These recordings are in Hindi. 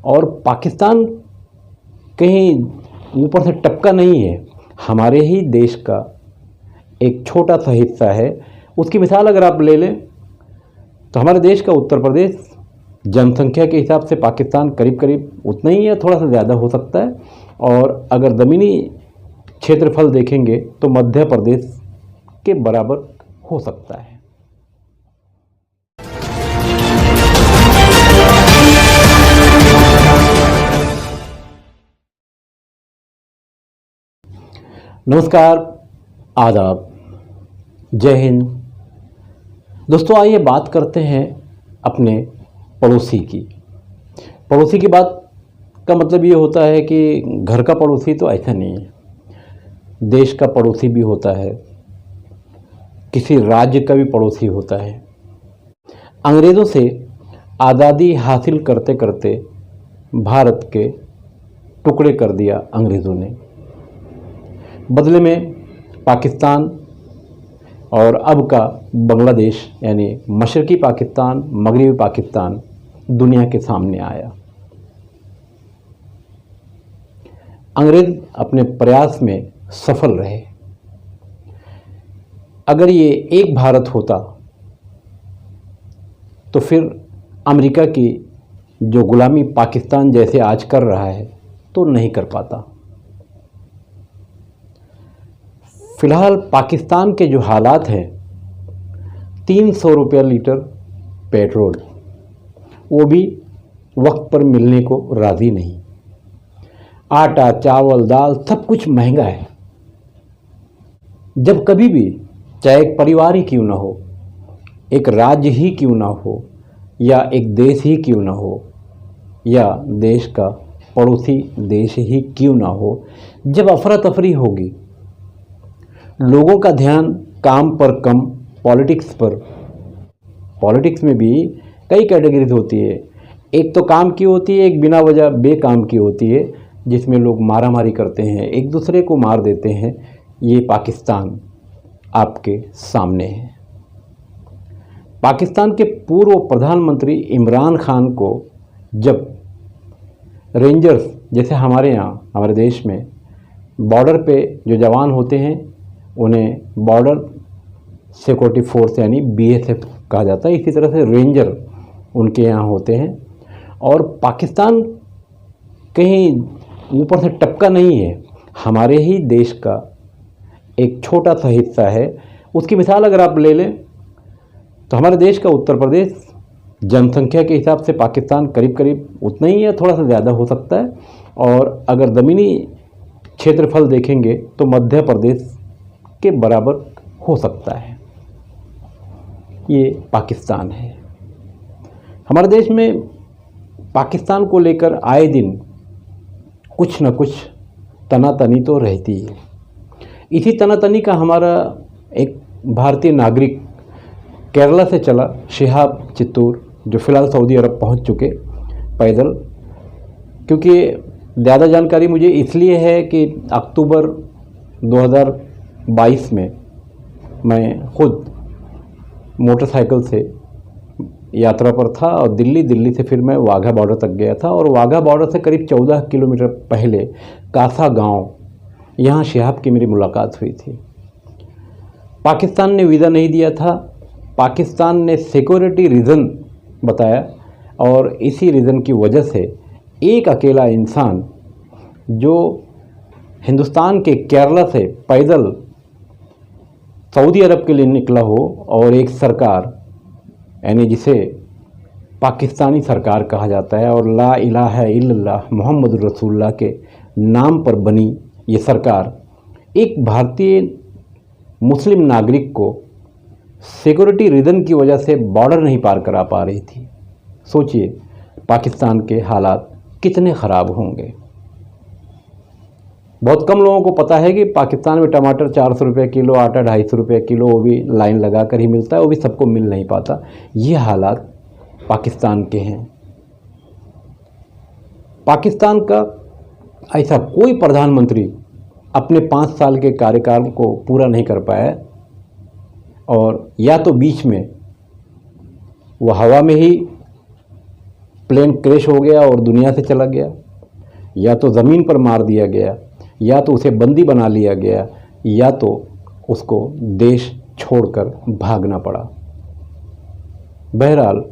और पाकिस्तान कहीं ऊपर से टपका नहीं है, हमारे ही देश का एक छोटा सा हिस्सा है। उसकी मिसाल अगर आप ले लें तो हमारे देश का उत्तर प्रदेश जनसंख्या के हिसाब से पाकिस्तान करीब करीब उतना ही या थोड़ा सा ज़्यादा हो सकता है, और अगर ज़मीनी क्षेत्रफल देखेंगे तो मध्य प्रदेश के बराबर हो सकता है। नमस्कार, आदाब, जय हिंद। दोस्तों, आइए बात करते हैं अपने पड़ोसी की। पड़ोसी की बात का मतलब ये होता है कि घर का पड़ोसी तो ऐसा नहीं है, देश का पड़ोसी भी होता है, किसी राज्य का भी पड़ोसी होता है। अंग्रेज़ों से आज़ादी हासिल करते करते भारत के टुकड़े कर दिया अंग्रेज़ों ने। बदले में पाकिस्तान और अब का बांग्लादेश यानी मशरक़ी पाकिस्तान, मगरबी पाकिस्तान दुनिया के सामने आया। अंग्रेज़ अपने प्रयास में सफल रहे। अगर ये एक भारत होता तो फिर अमेरिका की जो गुलामी पाकिस्तान जैसे आज कर रहा है तो नहीं कर पाता। फ़िलहाल पाकिस्तान के जो हालात हैं, 300 रुपये लीटर पेट्रोल, वो भी वक्त पर मिलने को राज़ी नहीं। आटा, चावल, दाल सब कुछ महंगा है। जब कभी भी, चाहे एक परिवार ही क्यों ना हो, एक राज्य ही क्यों ना हो, या एक देश ही क्यों ना हो, या देश का पड़ोसी देश ही क्यों ना हो, जब अफरा तफरी होगी, लोगों का ध्यान काम पर कम पॉलिटिक्स पर। पॉलिटिक्स में भी कई कैटेगरीज होती है। एक तो काम की होती है, एक बिना वजह बेकाम की होती है, जिसमें लोग मारामारी करते हैं, एक दूसरे को मार देते हैं। ये पाकिस्तान आपके सामने है। पाकिस्तान के पूर्व प्रधानमंत्री इमरान खान को जब रेंजर्स, जैसे हमारे यहाँ हमारे देश में बॉर्डर पे जो जवान होते हैं उन्हें बॉर्डर सिक्योरिटी फोर्स यानी BSF कहा जाता है, इसी तरह से रेंजर उनके यहाँ होते हैं। और पाकिस्तान कहीं ऊपर से टपका नहीं है, हमारे ही देश का एक छोटा सा हिस्सा है। उसकी मिसाल अगर आप ले लें तो हमारे देश का उत्तर प्रदेश जनसंख्या के हिसाब से पाकिस्तान करीब करीब उतना ही या थोड़ा सा ज़्यादा हो सकता है, और अगर ज़मीनी क्षेत्रफल देखेंगे तो मध्य प्रदेश के बराबर हो सकता है। ये पाकिस्तान है। हमारे देश में पाकिस्तान को लेकर आए दिन कुछ न कुछ तनातनी तो रहती है। इसी तनातनी का हमारा एक भारतीय नागरिक केरला से चला, शिहाब चित्तूर, जो फ़िलहाल सऊदी अरब पहुंच चुके पैदल। क्योंकि ज़्यादा जानकारी मुझे इसलिए है कि अक्टूबर 2022 में मैं खुद मोटरसाइकिल से यात्रा पर था और दिल्ली से फिर मैं वाघा बॉर्डर तक गया था, और वाघा बॉर्डर से करीब 14 किलोमीटर पहले कासा गांव, यहाँ शिहाब की मेरी मुलाकात हुई थी। पाकिस्तान ने वीज़ा नहीं दिया था, पाकिस्तान ने सिक्योरिटी रीज़न बताया, और इसी रीज़न की वजह से एक अकेला इंसान जो हिंदुस्तान के केरला से पैदल सऊदी अरब के लिए निकला हो, और एक सरकार यानी जिसे पाकिस्तानी सरकार कहा जाता है और ला इलाहा इल्लल्लाह मुहम्मदुर रसूलुल्लाह के नाम पर बनी ये सरकार, एक भारतीय मुस्लिम नागरिक को सिक्योरिटी रीज़न की वजह से बॉर्डर नहीं पार करा पा रही थी। सोचिए पाकिस्तान के हालात कितने ख़राब होंगे। बहुत कम लोगों को पता है कि पाकिस्तान में टमाटर 400 रुपये किलो, आटा 250 रुपये किलो, वो भी लाइन लगा कर ही मिलता है, वो भी सबको मिल नहीं पाता। ये हालात पाकिस्तान के हैं। पाकिस्तान का ऐसा कोई प्रधानमंत्री अपने 5 साल के कार्यकाल को पूरा नहीं कर पाया, और या तो बीच में वो हवा में ही प्लेन क्रैश हो गया और दुनिया से चला गया, या तो ज़मीन पर मार दिया गया, या तो उसे बंदी बना लिया गया, या तो उसको देश छोड़कर भागना पड़ा। बहरहाल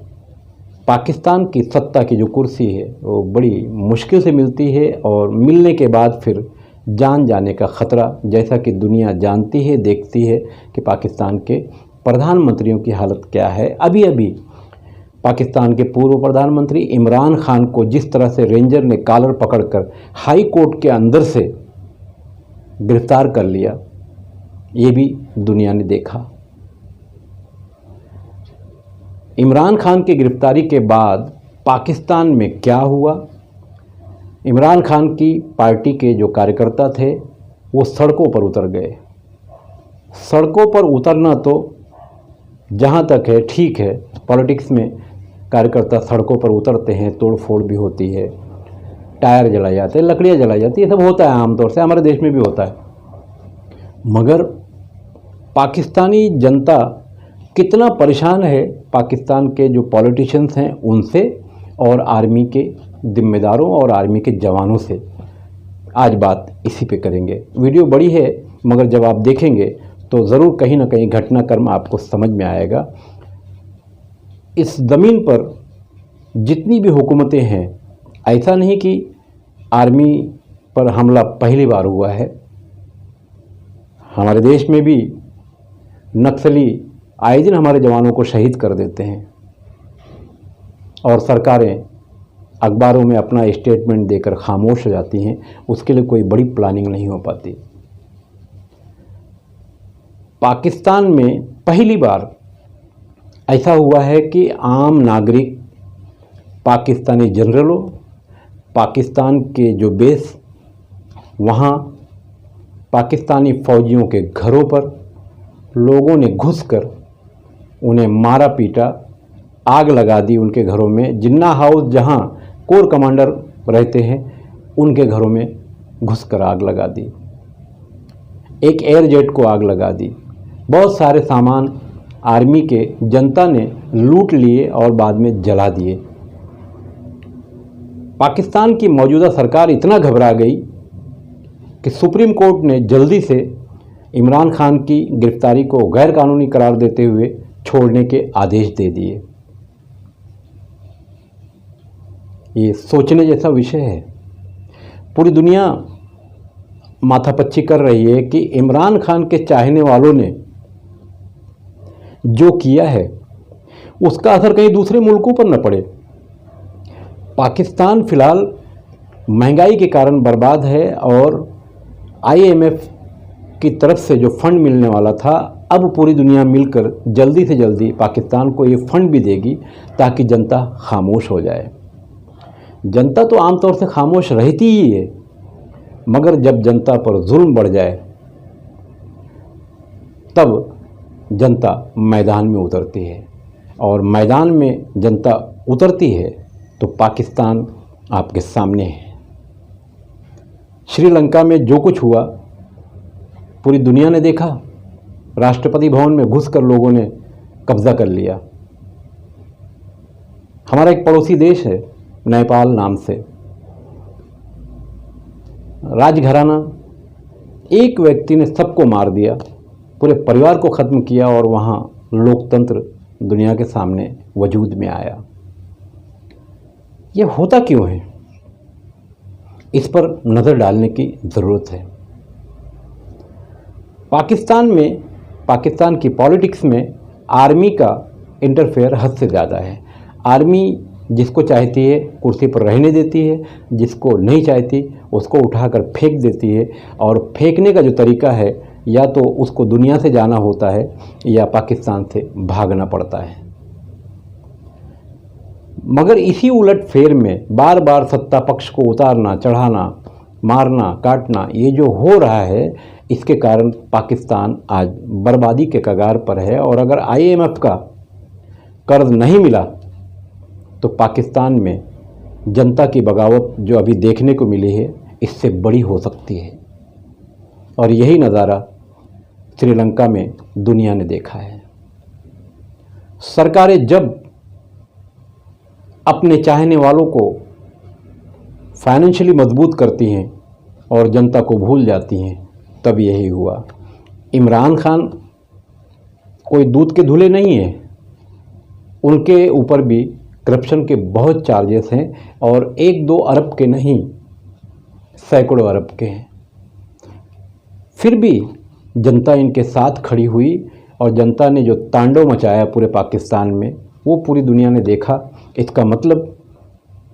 पाकिस्तान की सत्ता की जो कुर्सी है वो बड़ी मुश्किल से मिलती है, और मिलने के बाद फिर जान जाने का ख़तरा, जैसा कि दुनिया जानती है, देखती है कि पाकिस्तान के प्रधानमंत्रियों की हालत क्या है। अभी अभी पाकिस्तान के पूर्व प्रधानमंत्री इमरान खान को जिस तरह से रेंजर ने कॉलर पकड़कर हाई कोर्ट के अंदर से गिरफ्तार कर लिया, ये भी दुनिया ने देखा। इमरान खान की गिरफ्तारी के बाद पाकिस्तान में क्या हुआ? इमरान खान की पार्टी के जो कार्यकर्ता थे वो सड़कों पर उतर गए। सड़कों पर उतरना तो जहाँ तक है ठीक है, पॉलिटिक्स में कार्यकर्ता सड़कों पर उतरते हैं, तोड़ फोड़ भी होती है, टायर जलाए जाते हैं, लकड़ियाँ जलाई जाती है, ये सब होता है, आमतौर से हमारे देश में भी होता है। मगर पाकिस्तानी जनता कितना परेशान है पाकिस्तान के जो पॉलिटिशियंस हैं उनसे, और आर्मी के जिम्मेदारों और आर्मी के जवानों से। आज बात इसी पे करेंगे। वीडियो बड़ी है, मगर जब आप देखेंगे तो ज़रूर कहीं ना कहीं घटनाक्रम आपको समझ में आएगा। इस ज़मीन पर जितनी भी हुकूमतें हैं, ऐसा नहीं कि आर्मी पर हमला पहली बार हुआ है। हमारे देश में भी नक्सली आए दिन हमारे जवानों को शहीद कर देते हैं, और सरकारें अखबारों में अपना स्टेटमेंट देकर खामोश हो जाती हैं। उसके लिए कोई बड़ी प्लानिंग नहीं हो पाती। पाकिस्तान में पहली बार ऐसा हुआ है कि आम नागरिक, पाकिस्तानी जनरलों, पाकिस्तान के जो बेस, वहाँ पाकिस्तानी फ़ौजियों के घरों पर लोगों ने घुसकर उन्हें मारा पीटा, आग लगा दी उनके घरों में। जिन्ना हाउस जहाँ कोर कमांडर रहते हैं उनके घरों में घुसकर आग लगा दी। एक एयर जेट को आग लगा दी। बहुत सारे सामान आर्मी के जनता ने लूट लिए और बाद में जला दिए। पाकिस्तान की मौजूदा सरकार इतना घबरा गई कि सुप्रीम कोर्ट ने जल्दी से इमरान खान की गिरफ्तारी को गैर कानूनी करार देते हुए छोड़ने के आदेश दे दिए। ये सोचने जैसा विषय है। पूरी दुनिया माथापच्ची कर रही है कि इमरान खान के चाहने वालों ने जो किया है उसका असर कहीं दूसरे मुल्कों पर न पड़े। पाकिस्तान फिलहाल महंगाई के कारण बर्बाद है, और IMF की तरफ से जो फंड मिलने वाला था, अब पूरी दुनिया मिलकर जल्दी से जल्दी पाकिस्तान को ये फंड भी देगी ताकि जनता खामोश हो जाए। जनता तो आमतौर से खामोश रहती ही है, मगर जब जनता पर जुल्म बढ़ जाए तब जनता मैदान में उतरती है, और मैदान में जनता उतरती है तो पाकिस्तान आपके सामने है। श्रीलंका में जो कुछ हुआ पूरी दुनिया ने देखा। राष्ट्रपति भवन में घुसकर लोगों ने कब्जा कर लिया। हमारा एक पड़ोसी देश है नेपाल नाम से, राजघराना, एक व्यक्ति ने सबको मार दिया, पूरे परिवार को ख़त्म किया, और वहाँ लोकतंत्र दुनिया के सामने वजूद में आया। ये होता क्यों है? इस पर नज़र डालने की ज़रूरत है। पाकिस्तान में, पाकिस्तान की पॉलिटिक्स में आर्मी का इंटरफेयर हद से ज़्यादा है। आर्मी जिसको चाहती है कुर्सी पर रहने देती है, जिसको नहीं चाहती उसको उठाकर फेंक देती है, और फेंकने का जो तरीका है, या तो उसको दुनिया से जाना होता है या पाकिस्तान से भागना पड़ता है। मगर इसी उलट फेर में बार बार सत्ता पक्ष को उतारना, चढ़ाना, मारना, काटना, ये जो हो रहा है, इसके कारण पाकिस्तान आज बर्बादी के कगार पर है। और अगर IMF का कर्ज नहीं मिला तो पाकिस्तान में जनता की बगावत जो अभी देखने को मिली है, इससे बड़ी हो सकती है। और यही नज़ारा श्रीलंका में दुनिया ने देखा है। सरकारें जब अपने चाहने वालों को फाइनेंशियली मजबूत करती हैं और जनता को भूल जाती हैं, तब यही हुआ। इमरान खान कोई दूध के धुले नहीं हैं, उनके ऊपर भी करप्शन के बहुत चार्जेस हैं और 1-2 अरब के नहीं, सैकड़ों अरब के हैं। फिर भी जनता इनके साथ खड़ी हुई और जनता ने जो तांडव मचाया पूरे पाकिस्तान में, वो पूरी दुनिया ने देखा। इसका मतलब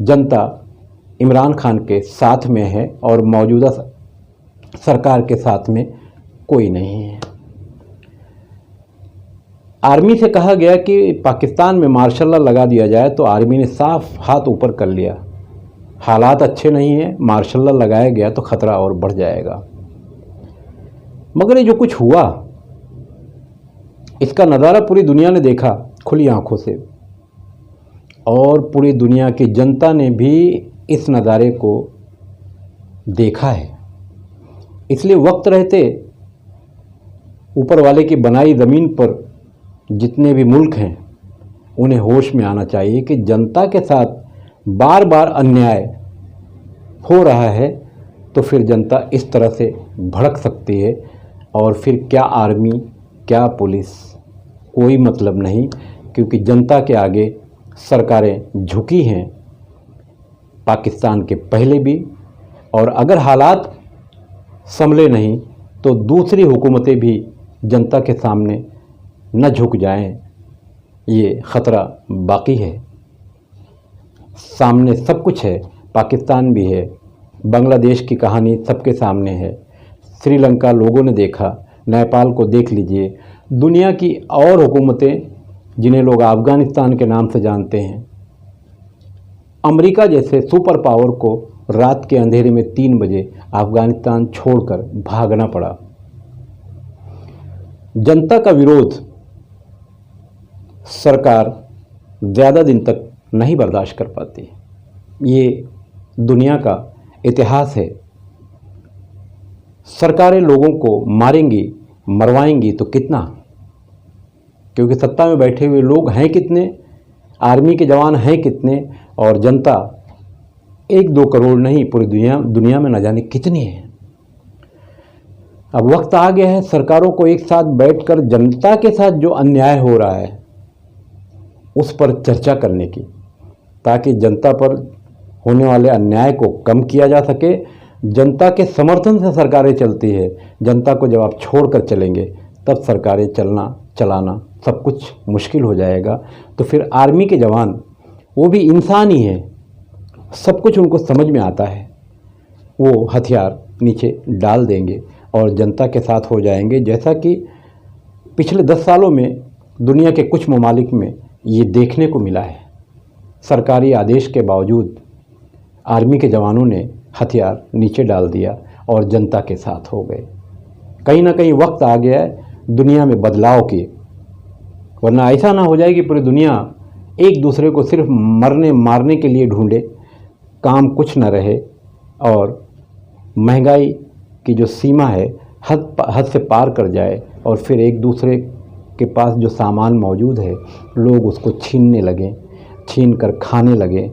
जनता इमरान खान के साथ में है और मौजूदा सरकार के साथ में कोई नहीं है। आर्मी से कहा गया कि पाकिस्तान में मार्शल लॉ लगा दिया जाए, तो आर्मी ने साफ हाथ ऊपर कर लिया। हालात अच्छे नहीं हैं, मार्शल लॉ लगाया गया तो ख़तरा और बढ़ जाएगा। मगर ये जो कुछ हुआ, इसका नज़ारा पूरी दुनिया ने देखा खुली आंखों से, और पूरी दुनिया की जनता ने भी इस नज़ारे को देखा है। इसलिए वक्त रहते ऊपर वाले की बनाई ज़मीन पर जितने भी मुल्क हैं, उन्हें होश में आना चाहिए कि जनता के साथ बार बार अन्याय हो रहा है, तो फिर जनता इस तरह से भड़क सकती है और फिर क्या आर्मी क्या पुलिस, कोई मतलब नहीं, क्योंकि जनता के आगे सरकारें झुकी हैं पाकिस्तान के पहले भी, और अगर हालात संभले नहीं तो दूसरी हुकूमतें भी जनता के सामने न झुक जाएं, ये ख़तरा बाकी है। सामने सब कुछ है, पाकिस्तान भी है, बांग्लादेश की कहानी सबके सामने है, श्रीलंका लोगों ने देखा, नेपाल को देख लीजिए, दुनिया की और हुकूमतें जिन्हें लोग अफ़गानिस्तान के नाम से जानते हैं, अमेरिका जैसे सुपर पावर को रात के अंधेरे में 3 बजे अफ़गानिस्तान छोड़कर भागना पड़ा। जनता का विरोध सरकार ज़्यादा दिन तक नहीं बर्दाश्त कर पाती। ये दुनिया का इतिहास है। सरकारें लोगों को मारेंगी, मरवाएंगी तो कितना, क्योंकि सत्ता में बैठे हुए लोग हैं कितने, आर्मी के जवान हैं कितने, और जनता 1-2 करोड़ नहीं, पूरी दुनिया में न जाने कितनी है। अब वक्त आ गया है सरकारों को एक साथ बैठकर जनता के साथ जो अन्याय हो रहा है उस पर चर्चा करने की, ताकि जनता पर होने वाले अन्याय को कम किया जा सके। जनता के समर्थन से सरकारें चलती है, जनता को जब आप छोड़कर चलेंगे तब सरकारें चलाना सब कुछ मुश्किल हो जाएगा। तो फिर आर्मी के जवान, वो भी इंसान ही हैं, सब कुछ उनको समझ में आता है, वो हथियार नीचे डाल देंगे और जनता के साथ हो जाएंगे। जैसा कि पिछले 10 सालों में दुनिया के कुछ ममालिक में ये देखने को मिला है। सरकारी आदेश के बावजूद आर्मी के जवानों ने हथियार नीचे डाल दिया और जनता के साथ हो गए। कहीं ना कहीं वक्त आ गया है दुनिया में बदलाव की, वरना ऐसा ना हो जाए कि पूरी दुनिया एक दूसरे को सिर्फ मरने मारने के लिए ढूंढे, काम कुछ न रहे, और महंगाई की जो सीमा है हद से पार कर जाए, और फिर एक दूसरे के पास जो सामान मौजूद है लोग उसको छीनने लगें, छीन कर खाने लगें,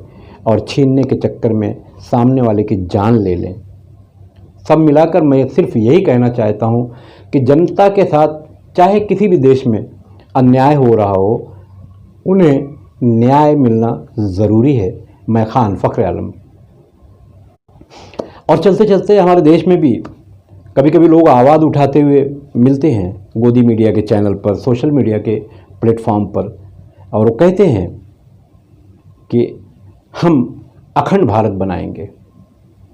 और छीनने के चक्कर में सामने वाले की जान ले लें। सब मिलाकर मैं सिर्फ यही कहना चाहता हूँ कि जनता के साथ चाहे किसी भी देश में अन्याय हो रहा हो, उन्हें न्याय मिलना ज़रूरी है। मैं खान फ़ख्र आलम। और चलते चलते हमारे देश में भी कभी कभी लोग आवाज़ उठाते हुए मिलते हैं गोदी मीडिया के चैनल पर, सोशल मीडिया के प्लेटफॉर्म पर, और वो कहते हैं कि हम अखंड भारत बनाएंगे।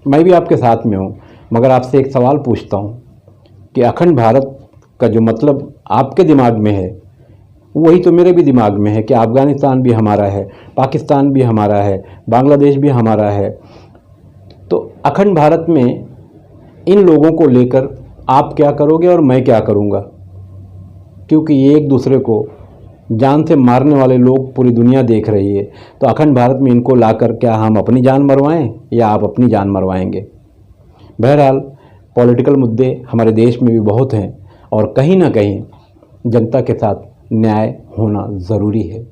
मैं भी आपके साथ में हूँ, मगर आपसे एक सवाल पूछता हूँ कि अखंड भारत का जो मतलब आपके दिमाग में है वही तो मेरे भी दिमाग में है कि अफ़गानिस्तान भी हमारा है, पाकिस्तान भी हमारा है, बांग्लादेश भी हमारा है। तो अखंड भारत में इन लोगों को लेकर आप क्या करोगे और मैं क्या करूँगा, क्योंकि ये एक दूसरे को जान से मारने वाले लोग पूरी दुनिया देख रही है। तो अखंड भारत में इनको लाकर क्या हम अपनी जान मरवाएं या आप अपनी जान मरवाएंगे। बहरहाल पॉलिटिकल मुद्दे हमारे देश में भी बहुत हैं और कहीं ना कहीं जनता के साथ न्याय होना ज़रूरी है।